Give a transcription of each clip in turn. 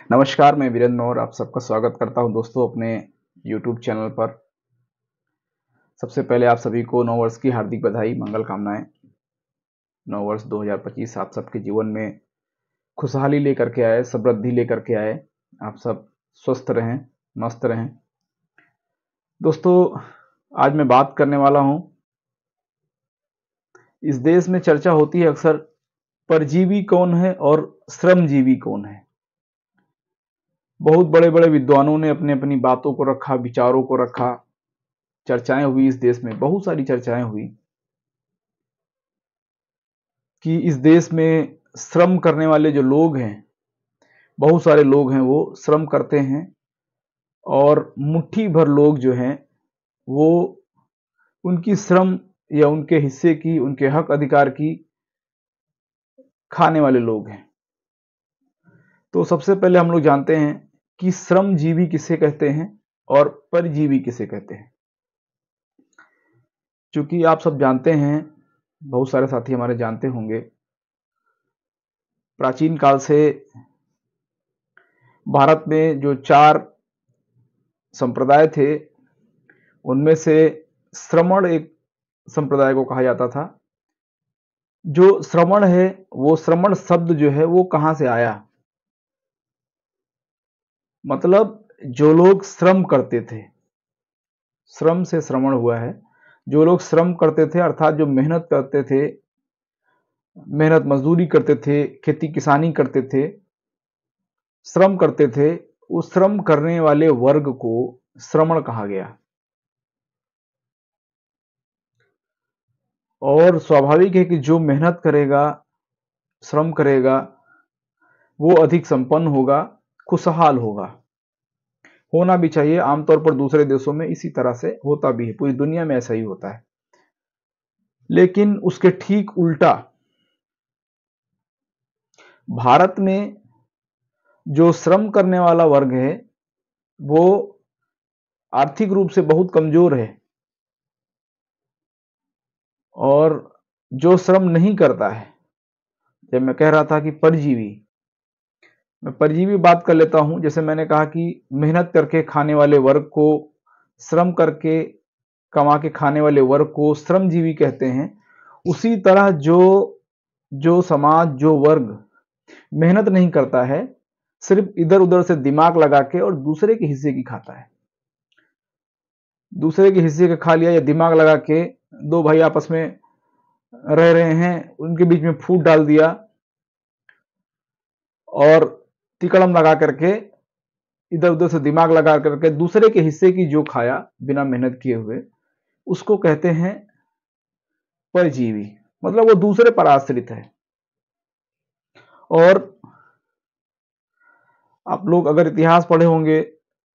नमस्कार, मैं वीरेंद्र और आप सबका स्वागत करता हूं दोस्तों अपने YouTube चैनल पर। सबसे पहले आप सभी को नव वर्ष की हार्दिक बधाई, मंगल कामनाएं। नव वर्ष 2025 आप सबके जीवन में खुशहाली लेकर के आए, समृद्धि लेकर के आए। आप सब स्वस्थ रहें, मस्त रहें। दोस्तों, आज मैं बात करने वाला हूं, इस देश में चर्चा होती है अक्सर, परजीवी कौन है और श्रमजीवी कौन है। बहुत बड़े बड़े विद्वानों ने अपनी अपनी बातों को रखा, विचारों को रखा, चर्चाएं हुई इस देश में, बहुत सारी चर्चाएं हुई कि इस देश में श्रम करने वाले जो लोग हैं, बहुत सारे लोग हैं, वो श्रम करते हैं और मुट्ठी भर लोग जो हैं वो उनकी श्रम या उनके हिस्से की, उनके हक अधिकार की खाने वाले लोग हैं। तो सबसे पहले हम लोग जानते हैं कि श्रमजीवी किसे कहते हैं और परजीवी किसे कहते हैं। चूंकि आप सब जानते हैं, बहुत सारे साथी हमारे जानते होंगे, प्राचीन काल से भारत में जो 4 संप्रदाय थे, उनमें से श्रमण एक संप्रदाय को कहा जाता था। जो श्रमण है, वो श्रमण शब्द जो है वो कहां से आया, मतलब जो लोग श्रम करते थे, श्रम से श्रमण हुआ है। जो लोग श्रम करते थे अर्थात जो मेहनत करते थे, मेहनत मजदूरी करते थे, खेती किसानी करते थे, श्रम करते थे, उस श्रम करने वाले वर्ग को श्रमण कहा गया। और स्वाभाविक है कि जो मेहनत करेगा, श्रम करेगा, वो अधिक संपन्न होगा, खुशहाल होगा। होना भी चाहिए। आमतौर पर दूसरे देशों में इसी तरह से होता भी है, पूरी दुनिया में ऐसा ही होता है। लेकिन उसके ठीक उल्टा भारत में जो श्रम करने वाला वर्ग है वो आर्थिक रूप से बहुत कमजोर है, और जो श्रम नहीं करता है, जब मैं कह रहा था कि परजीवी, मैं परजीवी बात कर लेता हूं। जैसे मैंने कहा कि मेहनत करके खाने वाले वर्ग को, श्रम करके कमा के खाने वाले वर्ग को श्रमजीवी कहते हैं। उसी तरह जो जो समाज, जो वर्ग मेहनत नहीं करता है, सिर्फ इधर उधर से दिमाग लगा के और दूसरे के हिस्से की खाता है, दूसरे के हिस्से का खा लिया या दिमाग लगा के, दो भाई आपस में रह रहे हैं, उनके बीच में फूट डाल दिया और तिकड़म लगा करके, इधर उधर से दिमाग लगा करके दूसरे के हिस्से की जो खाया बिना मेहनत किए हुए, उसको कहते हैं परजीवी। मतलब वो दूसरे पर आश्रित है। और आप लोग अगर इतिहास पढ़े होंगे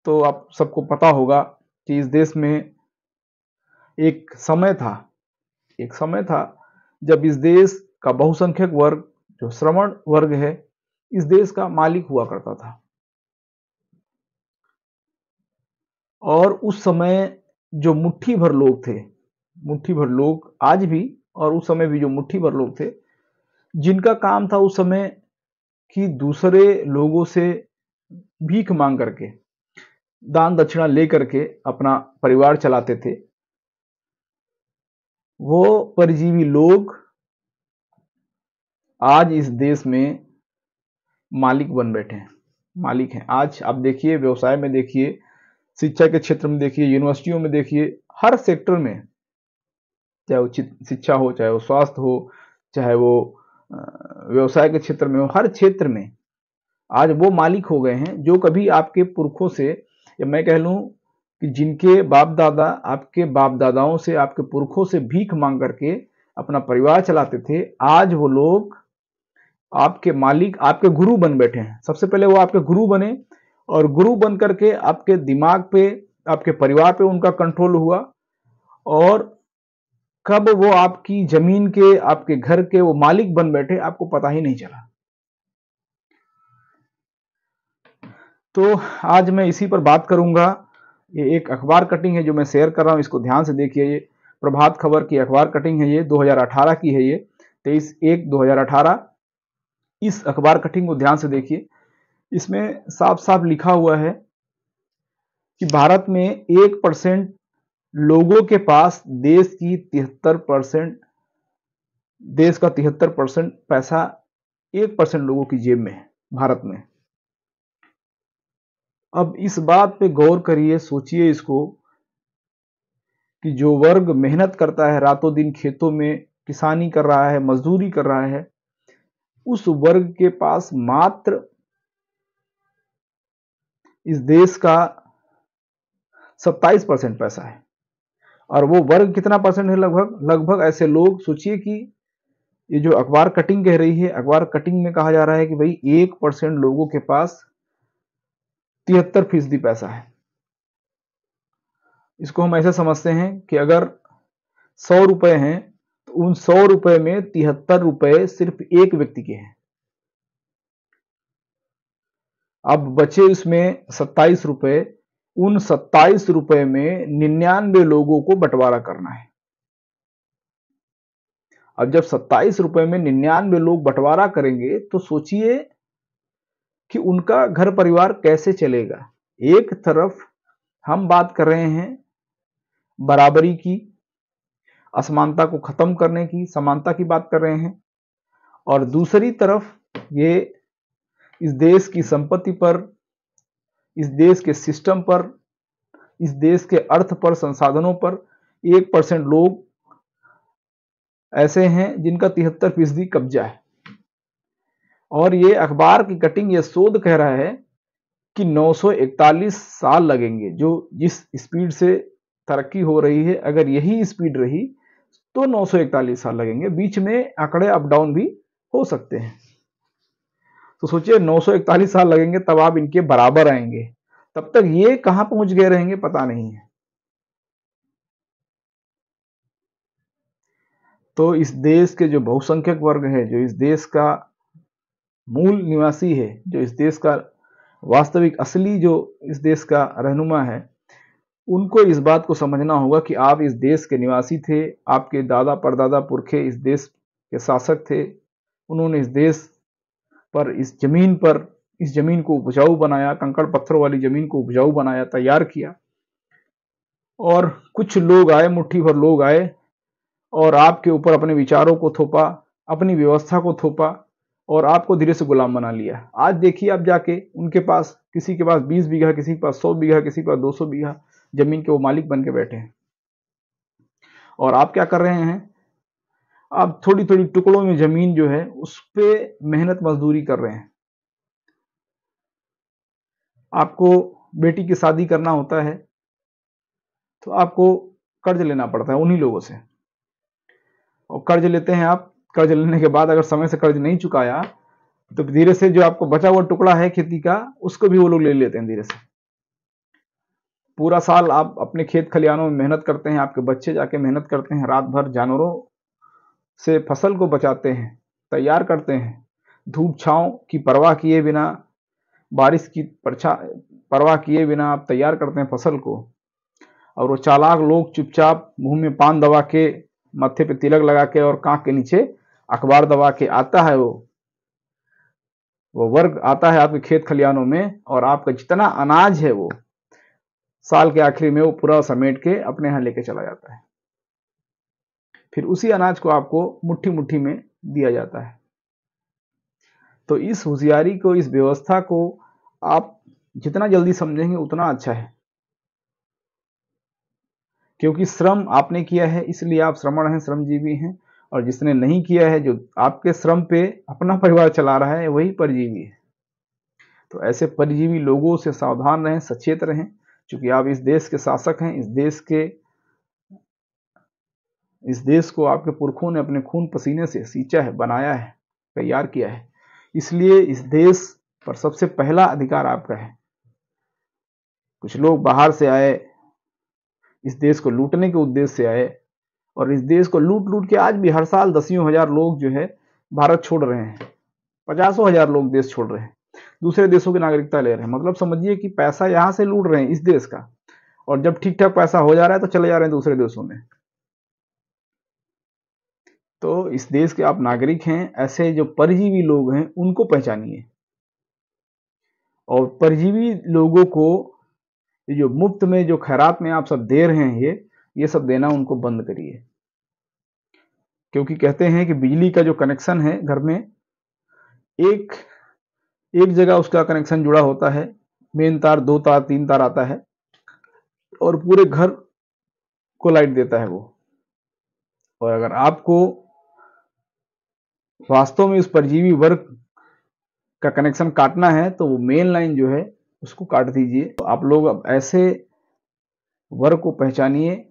तो आप सबको पता होगा कि इस देश में एक समय था, एक समय था जब इस देश का बहुसंख्यक वर्ग, जो श्रमण वर्ग है, इस देश का मालिक हुआ करता था। और उस समय जो मुट्ठी भर लोग थे, मुट्ठी भर लोग आज भी, और उस समय भी जो मुट्ठी भर लोग थे, जिनका काम था उस समय कि दूसरे लोगों से भीख मांग करके, दान दक्षिणा ले करके अपना परिवार चलाते थे, वो परजीवी लोग आज इस देश में मालिक बन बैठे हैं, मालिक हैं। आज आप देखिए, व्यवसाय में देखिए, शिक्षा के क्षेत्र में देखिए, यूनिवर्सिटियों में देखिए, हर सेक्टर में, चाहे वो शिक्षा हो, चाहे वो स्वास्थ्य हो, चाहे वो व्यवसाय के क्षेत्र में हो, हर क्षेत्र में आज वो मालिक हो गए हैं जो कभी आपके पुरखों से, या मैं कह लूं कि जिनके बाप दादा, आपके बाप दादाओं से, आपके पुरखों से भीख मांग करके अपना परिवार चलाते थे, आज वो लोग आपके मालिक, आपके गुरु बन बैठे हैं। सबसे पहले वो आपके गुरु बने, और गुरु बन करके आपके दिमाग पे, आपके परिवार पे उनका कंट्रोल हुआ, और कब वो आपकी जमीन के, आपके घर के वो मालिक बन बैठे, आपको पता ही नहीं चला। तो आज मैं इसी पर बात करूंगा। ये एक अखबार कटिंग है जो मैं शेयर कर रहा हूं, इसको ध्यान से देखिए। ये प्रभात खबर की अखबार कटिंग है, ये 2018 की है, ये 23/1/2018। इस अखबार कटिंग को ध्यान से देखिए। इसमें साफ साफ लिखा हुआ है कि भारत में 1% लोगों के पास देश का 73% पैसा 1% लोगों की जेब में है भारत में। अब इस बात पे गौर करिए, सोचिए इसको कि जो वर्ग मेहनत करता है, रातों दिन खेतों में किसानी कर रहा है, मजदूरी कर रहा है, उस वर्ग के पास मात्र इस देश का 27% पैसा है। और वो वर्ग कितना परसेंट है? लगभग ऐसे लोग, सोचिए कि ये जो अखबार कटिंग कह रही है, अखबार कटिंग में कहा जा रहा है कि भाई 1% लोगों के पास 73% पैसा है। इसको हम ऐसे समझते हैं कि अगर 100 रुपए हैं तो उन 100 रुपए में 73 रुपए सिर्फ एक व्यक्ति के हैं। अब बचे उसमें 27 रुपए, उन 27 रुपए में 99 लोगों को बंटवारा करना है। अब जब 27 रुपए में 99 लोग बंटवारा करेंगे तो सोचिए कि उनका घर परिवार कैसे चलेगा। एक तरफ हम बात कर रहे हैं बराबरी की, असमानता को खत्म करने की, समानता की बात कर रहे हैं, और दूसरी तरफ ये इस देश की संपत्ति पर, इस देश के सिस्टम पर, इस देश के अर्थ पर, संसाधनों पर 1% लोग ऐसे हैं जिनका 73% कब्जा है। और ये अखबार की कटिंग, ये शोध कह रहा है कि 941 साल लगेंगे। जो जिस स्पीड से तरक्की हो रही है, अगर यही स्पीड रही तो 941 साल लगेंगे। बीच में आंकड़े अप डाउन भी हो सकते हैं। तो सोचिए 941 साल लगेंगे तब आप इनके बराबर आएंगे। तब तक ये कहां पहुंच गए रहेंगे पता नहीं है। तो इस देश के जो बहुसंख्यक वर्ग है, जो इस देश का मूल निवासी है, जो इस देश का वास्तविक असली जो इस देश का रहनुमा है, उनको इस बात को समझना होगा कि आप इस देश के निवासी थे, आपके दादा परदादा पुरखे इस देश के शासक थे। उन्होंने इस देश पर, इस जमीन को उपजाऊ बनाया, कंकड़ पत्थरों वाली जमीन को उपजाऊ बनाया, तैयार किया। और कुछ लोग आए, मुट्ठी भर लोग आए और आपके ऊपर अपने विचारों को थोपा, अपनी व्यवस्था को थोपा और आपको धीरे से गुलाम बना लिया। आज देखिए आप जाके उनके पास, किसी के पास 20 बीघा, किसी के पास 100 बीघा, किसी के पास 200 बीघा जमीन के वो मालिक बन के बैठे हैं। और आप क्या कर रहे हैं? आप थोड़ी थोड़ी टुकड़ों में जमीन जो है उस पे मेहनत मजदूरी कर रहे हैं। आपको बेटी की शादी करना होता है तो आपको कर्ज लेना पड़ता है उन्हीं लोगों से, और कर्ज लेते हैं आप। कर्ज लेने के बाद अगर समय से कर्ज नहीं चुकाया तो धीरे से जो आपको बचा हुआ टुकड़ा है खेती का, उसको भी वो लोग ले लेते हैं धीरे से। पूरा साल आप अपने खेत खलिहानों में मेहनत करते हैं, आपके बच्चे जाके मेहनत करते हैं, रात भर जानवरों से फसल को बचाते हैं, तैयार करते हैं, धूप छांव की परवाह किए बिना, बारिश की परवाह किए बिना आप तैयार करते हैं फसल को। और वो चालाक लोग चुपचाप मुंह में पान दबा के, माथे पे तिलक लगा के और कांख के नीचे अखबार दबा के आता है वो वर्ग आता है आपके खेत खलिहानों में, और आपका जितना अनाज है वो साल के आखिरी में वो पूरा समेट के अपने यहां लेके चला जाता है। फिर उसी अनाज को आपको मुट्ठी मुट्ठी में दिया जाता है। तो इस होशियारी को, इस व्यवस्था को आप जितना जल्दी समझेंगे उतना अच्छा है, क्योंकि श्रम आपने किया है इसलिए आप श्रमण हैं, श्रमजीवी हैं। और जिसने नहीं किया है, जो आपके श्रम पे अपना परिवार चला रहा है, वही परजीवी है। तो ऐसे परजीवी लोगों से सावधान रहें, सचेत रहें, क्योंकि आप इस देश के शासक हैं। इस देश को आपके पुरखों ने अपने खून पसीने से सींचा है, बनाया है, तैयार किया है। इसलिए इस देश पर सबसे पहला अधिकार आपका है। कुछ लोग बाहर से आए, इस देश को लूटने के उद्देश्य से आए, और इस देश को लूट लूट के आज भी हर साल 10,000 लोग जो है भारत छोड़ रहे हैं, 50,000 लोग देश छोड़ रहे हैं, दूसरे देशों की नागरिकता ले रहे हैं। मतलब समझिए कि पैसा यहां से लूट रहे हैं इस देश का, और जब ठीक ठाक पैसा हो जा रहा है तो चले जा रहे हैं दूसरे देशों में। तो इस देश के आप नागरिक हैं, ऐसे जो परजीवी लोग हैं उनको पहचानिए। और परजीवी लोगों को ये जो मुफ्त में जो खैरात में आप सब दे रहे हैं, ये सब देना उनको बंद करिए। क्योंकि कहते हैं कि बिजली का जो कनेक्शन है घर में, एक एक जगह उसका कनेक्शन जुड़ा होता है, मेन तार, 2 तार, 3 तार आता है और पूरे घर को लाइट देता है वो। और अगर आपको वास्तव में उस परजीवी वर्ग का कनेक्शन काटना है तो वो मेन लाइन जो है उसको काट दीजिए। तो आप लोग अब ऐसे वर्ग को पहचानिए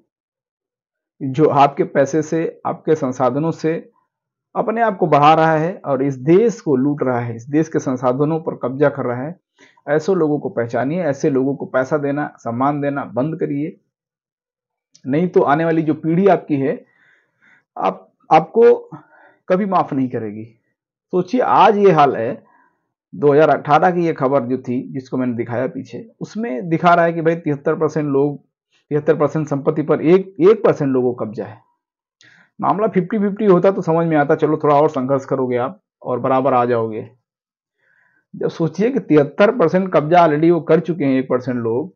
जो आपके पैसे से, आपके संसाधनों से अपने आप को बढ़ा रहा है और इस देश को लूट रहा है, इस देश के संसाधनों पर कब्जा कर रहा है। ऐसे लोगों को पहचानिए, ऐसे लोगों को पैसा देना, सम्मान देना बंद करिए। नहीं तो आने वाली जो पीढ़ी आपकी है, आपको कभी माफ नहीं करेगी। सोचिए, आज ये हाल है, 2018 की ये खबर जो थी जिसको मैंने दिखाया पीछे, उसमें दिखा रहा है कि भाई 73% संपत्ति पर 1% लोगों को कब्जा है। मामला 50-50 होता तो समझ में आता, चलो थोड़ा और संघर्ष करोगे आप और बराबर आ जाओगे। जब सोचिए कि 73% कब्जा ऑलरेडी वो कर चुके हैं 1% लोग,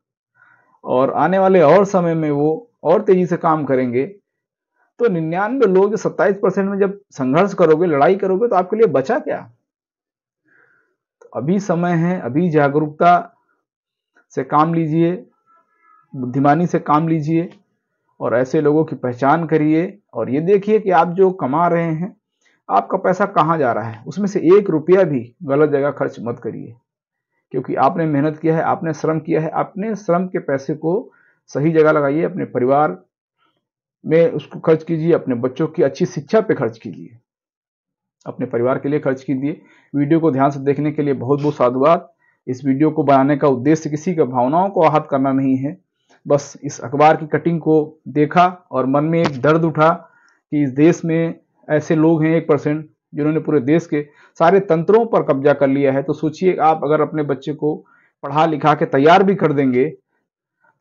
और आने वाले और समय में वो और तेजी से काम करेंगे, तो 99 लोग जो 27% में जब संघर्ष करोगे, लड़ाई करोगे, तो आपके लिए बचा क्या? तो अभी समय है, अभी जागरूकता से काम लीजिए, बुद्धिमानी से काम लीजिए और ऐसे लोगों की पहचान करिए और ये देखिए कि आप जो कमा रहे हैं, आपका पैसा कहाँ जा रहा है। उसमें से 1 रुपया भी गलत जगह खर्च मत करिए, क्योंकि आपने मेहनत किया है, आपने श्रम किया है। अपने श्रम के पैसे को सही जगह लगाइए, अपने परिवार में उसको खर्च कीजिए, अपने बच्चों की अच्छी शिक्षा पे खर्च कीजिए, अपने परिवार के लिए खर्च कीजिए। वीडियो को ध्यान से देखने के लिए बहुत बहुत साधुवाद। इस वीडियो को बनाने का उद्देश्य किसी के भावनाओं को आहत करना नहीं है, बस इस अखबार की कटिंग को देखा और मन में एक दर्द उठा कि इस देश में ऐसे लोग हैं 1% जिन्होंने पूरे देश के सारे तंत्रों पर कब्जा कर लिया है। तो सोचिए, आप अगर अपने बच्चे को पढ़ा लिखा के तैयार भी कर देंगे,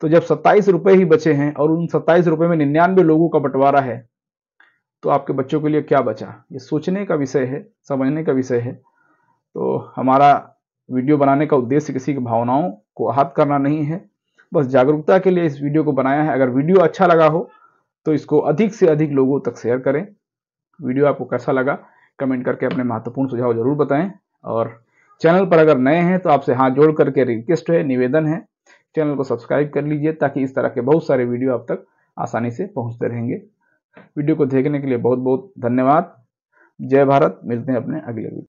तो जब 27 रुपए ही बचे हैं और उन 27 रुपए में 99 लोगों का बंटवारा है, तो आपके बच्चों के लिए क्या बचा? ये सोचने का विषय है, समझने का विषय है। तो हमारा वीडियो बनाने का उद्देश्य किसी की भावनाओं को आहत करना नहीं है, बस जागरूकता के लिए इस वीडियो को बनाया है। अगर वीडियो अच्छा लगा हो तो इसको अधिक से अधिक लोगों तक शेयर करें। वीडियो आपको कैसा लगा कमेंट करके अपने महत्वपूर्ण सुझाव जरूर बताएं। और चैनल पर अगर नए हैं तो आपसे हाथ जोड़ करके रिक्वेस्ट है, निवेदन है, चैनल को सब्सक्राइब कर लीजिए ताकि इस तरह के बहुत सारे वीडियो आप तक आसानी से पहुंचते रहेंगे। वीडियो को देखने के लिए बहुत बहुत धन्यवाद। जय भारत। मिलते हैं अपने अगले वीडियो।